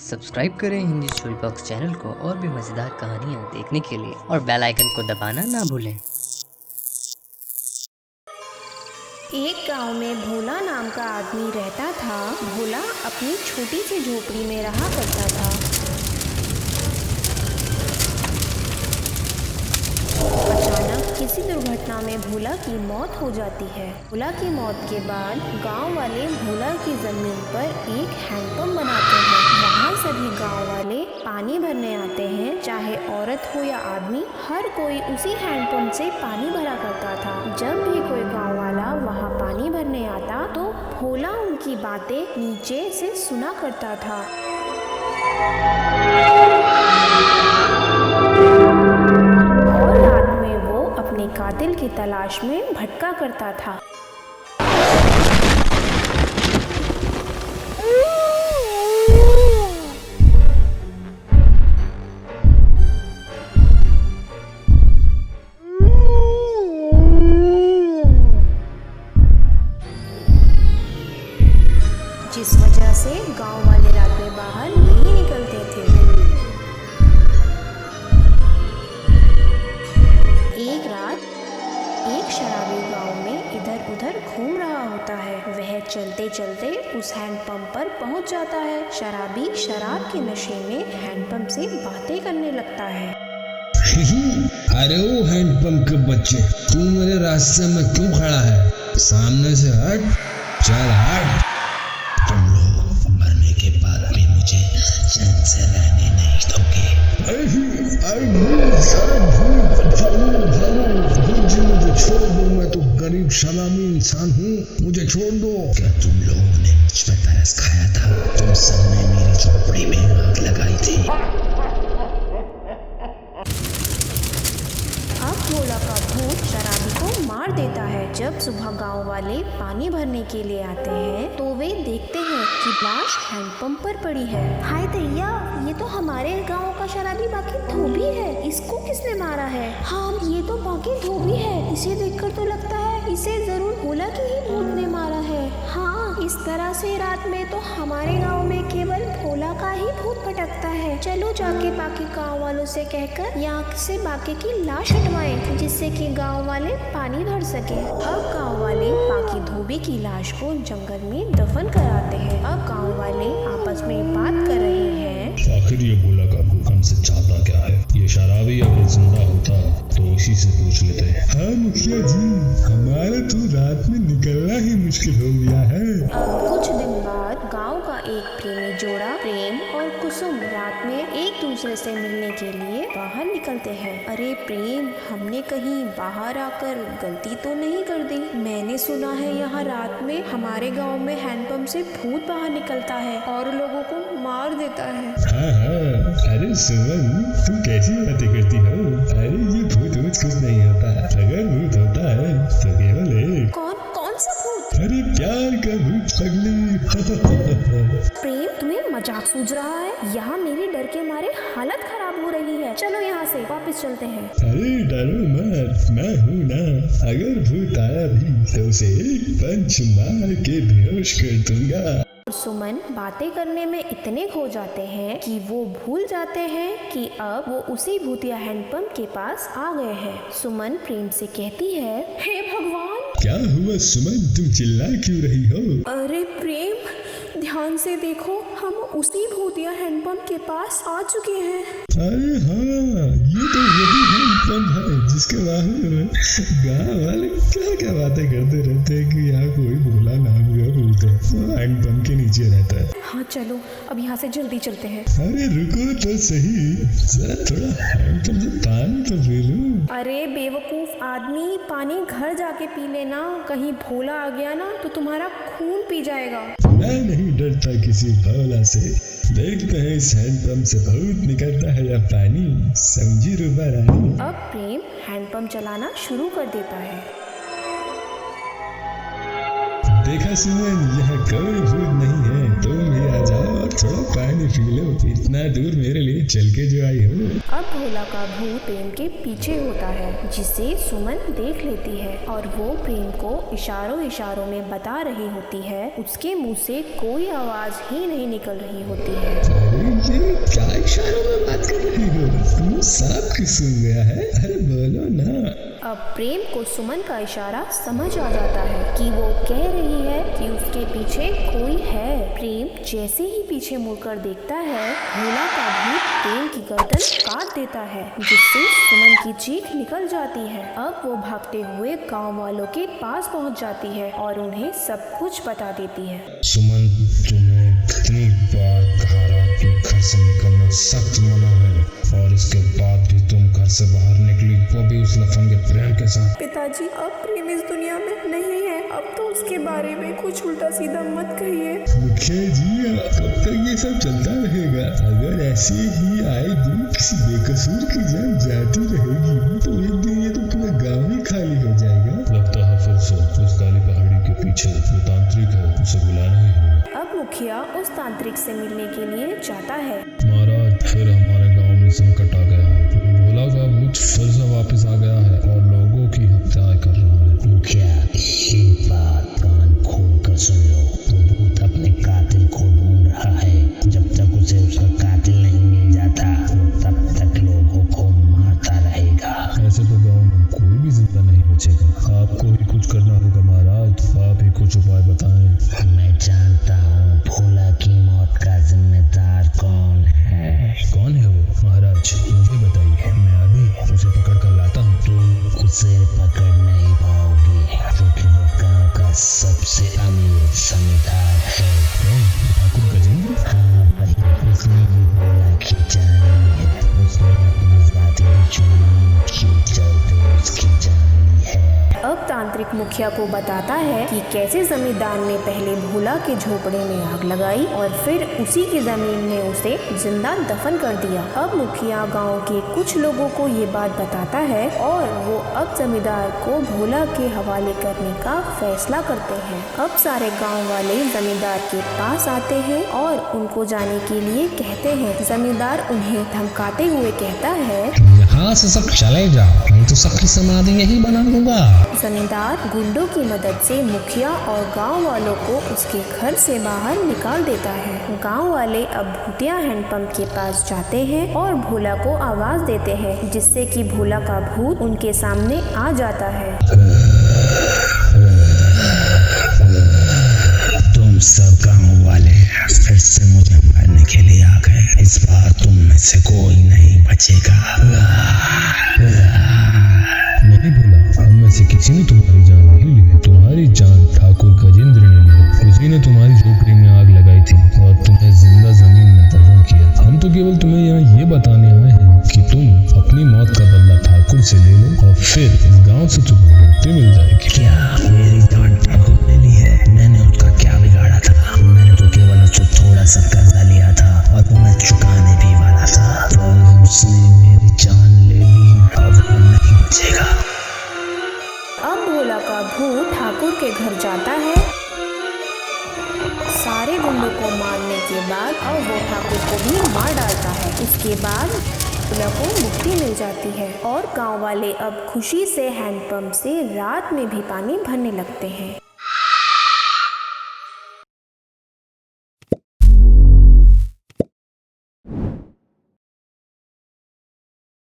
Subscribe करें Hindi story box channel को और भी मज़ेदार कहानियाँ देखने के लिए और बेल आइकन को दबाना ना भूलें। एक गांव में भोला नाम का आदमी रहता था। भोला अपनी छोटी सी झोपड़ी में रहा करता था। अचानक किसी दुर्घटना में भोला की मौत हो जाती है। भोला की मौत के बाद गांव वाले भोला की जमीन पर एक हैंडपंप बनाते हैं। वहाँ सभी गांव वाले पानी भरने आते हैं, चाहे औरत हो या आदमी, हर कोई उसी हैंडपंप से पानी भरा करता था। जब भी कोई गांव वाला वहाँ पानी भरने आता तो भोला उनकी बातें नीचे से सुना करता था। और रात में वो अपने कातिल की तलाश में भटका करता था। जिस वजह से गांव वाले रात में बाहर नहीं निकलते थे। एक रात एक शराबी गांव में इधर उधर घूम रहा होता है। वह चलते चलते उस हैंडपंप पर पहुंच जाता है। शराबी शराब के नशे में हैंडपंप से बातें करने लगता है। अरे ओ हैंडपंप के बच्चे, तू मेरे रास्ते में क्यों खड़ा है? सामने से हट, चल हट। तुम लोग मरने के बाद भी मुझे चैन से रहने नहीं दोगे। मुझे छोड़ दो, मैं तो गरीब सलामी इंसान हूँ, मुझे छोड़ दो। क्या तुम लोगों ने मुझ पर तरस खाया था? तुम सबने मेरी झोपड़ी में आग लगाई थी। अब भोला का भूत शराबी को मार देता है। जब सुबह गांव वाले पानी भरने के लिए आते हैं तो वे देखते हैं कि लाश हैंडपंप पर पड़ी है। हाय दैया, ये तो हमारे गांव का शराबी बाकी धोबी है। इसको किसने मारा है? हाँ, ये तो बाकी धोबी है। इसे देखकर तो लगता है इसे जरूर भोला के ही भूत ने मारा है। हाँ, इस तरह से रात में तो हमारे गाँव में केवल भोला का ही भूत भटकता है। चलो जाके बाकी गाँव वालों से कहकर यहाँ से बाकी की लाश हटवाएं, जिससे कि गांव वाले पानी भर सके। अब गांव वाले बाकी धोबी की लाश को जंगल में दफन कराते हैं। अब गांव वाले आपस में बात कर रहे हैं। आखिर ये भोला का भूत हमसे चाहता क्या है? ये शराबी अगर जिंदा होता तो इसी से पूछ लेते। हाँ मुखिया जी, हमारे तो रात में निकलना ही मुश्किल हो गया है। अब कुछ दिन बाद गांव का एक प्रेमी जोड़ा प्रेम और कुसुम रात में एक दूसरे से मिलने के लिए बाहर निकलते हैं। अरे प्रेम, हमने कहीं बाहर आकर गलती तो नहीं कर दी? मैंने सुना है यहाँ रात में हमारे गांव में हैंडपंप से भूत बाहर निकलता है और लोगों को मार देता है। हाँ, अरे सुमन, तुम कैसी बातें करती हो? अरे ये भूत कुछ नहीं होता। अगर भूत होता है तो केवल एक। कौन सा भूत? अरे प्यार का भूत पगली। प्रेम, तुम्हें मजाक सूझ रहा है? यहाँ मेरे डर के मारे हालत खराब हो रही है। चलो यहाँ से वापस चलते हैं। अरे डरो मत, मैं हूँ ना। अगर भूत आया भी तो उसे एक पंच मार के बेहोश कर दूंगा। सुमन बातें करने में इतने खो जाते हैं कि वो भूल जाते हैं कि अब वो उसी भूतिया हैंडपंप के पास आ गए हैं। सुमन प्रेम से कहती है, हे भगवान! क्या हुआ सुमन, तुम चिल्ला क्यों रही हो? अरे प्रेम, ध्यान से देखो, हम उसी भूतिया हैंडपंप के पास आ चुके हैं। अरे हाँ, ये तो वही हैंडपंप है जिसके बारे में गाँव वाले क्या बातें करते रहते हैं कि यहाँ कोई भोला नाम का भूत है, वो हैंडपंप के नीचे रहता है। हाँ चलो, अब यहाँ से जल्दी चलते हैं। अरे रुको तो सही, जरा थोड़ा हैंडपंप से पानी तो पी लूं। अरे बेवकूफ आदमी, पानी घर जाके पी लेना। कहीं भोला आ गया ना तो तुम्हारा खून पी जाएगा। मैं नहीं डरता किसी भोला से। देखते हैं इस हैंडपंप से भूत निकलता है या पानी, समझी रूबा रानी। अब प्रेम हैंडपंप चलाना शुरू कर देता है। देखा सुमन, यहाँ कोई भूत नहीं है, तुम भी आ जाओ और थोड़ा पानी पी लो। इतना दूर मेरे लिए चल के जो आई हो। अब भोला का भूत प्रेम के पीछे होता है, जिसे सुमन देख लेती है और वो प्रेम को इशारों इशारों में बता रही होती है। उसके मुंह से कोई आवाज ही नहीं निकल रही होती है। ये क्या इशारों में बात कर रही हो? तुम सब कुछ सुन गया है? अरे बोलो ना। अब प्रेम को सुमन का इशारा समझ आ जाता है कि वो कह रही है कि उसके पीछे कोई है। प्रेम जैसे ही पीछे मुड़कर देखता है, भोला का भूत प्रेम की गर्दन काट देता है, जिससे सुमन की चीख निकल जाती है। अब वो भागते हुए गांव वालों के पास पहुंच जाती है और उन्हें सब कुछ बता देती है। सुमन, तुम्हें कितनी बार कहा रात में घर से निकलना सख्त मना है, और इसके बाद भी तुम घर से बाहर निकली, वो भी उस लफंगे प्रेम के साथ। पिताजी, अब प्रेम इस दुनिया में नहीं है। अब तो उसके बारे में कुछ उल्टा सीधा मत कहिए। मुखिया जी, कब तक ये सब चलता रहेगा? अगर ऐसे ही आए दिन किसी बेकसूर की जान जाती रहेगी तो एक दिन ये तो पूरा गांव ही खाली हो जाएगा। लगता है फिर से उस काली पहाड़ी के पीछे जो तांत्रिक है उसे बुलाना ही होगा। अब मुखिया उस तांत्रिक से मिलने के लिए जाता है। महाराज, फिर हमारे गांव में संकट आ गया है। भोला का भूत फिर से वापस आ गया है और लोगों की हत्याएं कर रहा है। मुखिया, एक बात कान खोल कर सुन लो। वो भूत अपने कातिल को ढूंढ रहा है। जब तक उसे उसका कातिल नहीं मिल जाता, वो तब तक लोगों को मारता रहेगा। ऐसे तो गांव में कोई भी जिंदा नहीं बचेगा। आपको ही कुछ करना होगा महाराज। आप ही कुछ उपाय बताएं। मैं जानता हूँ भोला की मौत का जिम्मेदार कौन है। कौन है वो महाराज? मुझे बताइए, मैं अभी उसे पकड़ कर लाता हूँ। तुम उसे पकड़ नहीं पाओगे, क्योंकि वो गांव का सबसे अमीर जमींदार है। कौन? ठाकुर गजेंद्र? हाँ भाई, उसने ही भोला की जान ली है। उसने अपनी जाति जुनून की चलते उसकी जान ली है। अब तांत्रिक मुखिया को बताता है कि कैसे जमींदार ने पहले भोला के झोपड़े में आग लगाई और फिर उसी की जमीन में उसे जिंदा दफन कर दिया। अब मुखिया गांव के कुछ लोगों को ये बात बताता है और वो अब जमींदार को भोला के हवाले करने का फैसला करते हैं। अब सारे गांव वाले जमींदार के पास आते हैं और उनको जाने के लिए कहते हैं। जमींदार उन्हें धमकाते हुए कहता है, यहाँ से सब चले जाओ, नहीं तो सबकी समाधि यही बना दूंगा। जमींदार गुंडों की मदद से मुखिया और गांव वालों को उसके घर से बाहर निकाल देता है। गांव वाले अब भूतिया हैंडपंप के पास जाते हैं और भोला को आवाज देते हैं, जिससे कि भोला का भूत उनके सामने आ जाता है। तुम सब गांव वाले फिर से मुझे मारने के लिए आ गए। इस बार तुम में से कोई नहीं बचेगा। नहीं भोला, हम में से किसी ने तुम्हारी जान नहीं ली। तुम्हारी जान ठाकुर गजेंद्र ने ली। उसी ने तुम्हारी झोपड़ी में आग लगाई थी और तुम्हें जिंदा जमीन में दफन किया। हम तो केवल तुम्हें यहाँ ये बताने आए हैं कि तुम अपनी मौत का बदला ठाकुर से ले लो और फिर इस गांव से तुम्हें मुक्ति मिल जाएगी। क्या मेरी जान ठाकुर ने ली है? मैंने उसका क्या बिगाड़ा था? मैंने तो केवल उससे थोड़ा सा कर्जा लिया था और वो मैं चुकाने भी वाला था, पर उसने मेरी जान ले ली। अब वो नहीं बचेगा। अब भोला का भूत ठाकुर के घर जाता है। सारे गुंडों को मारने के बाद अब वो ठाकुर को भी मार डालता है। इसके बाद भोला को मुक्ति मिल जाती है और गांव वाले अब खुशी से हैंडपंप से रात में भी पानी भरने लगते हैं।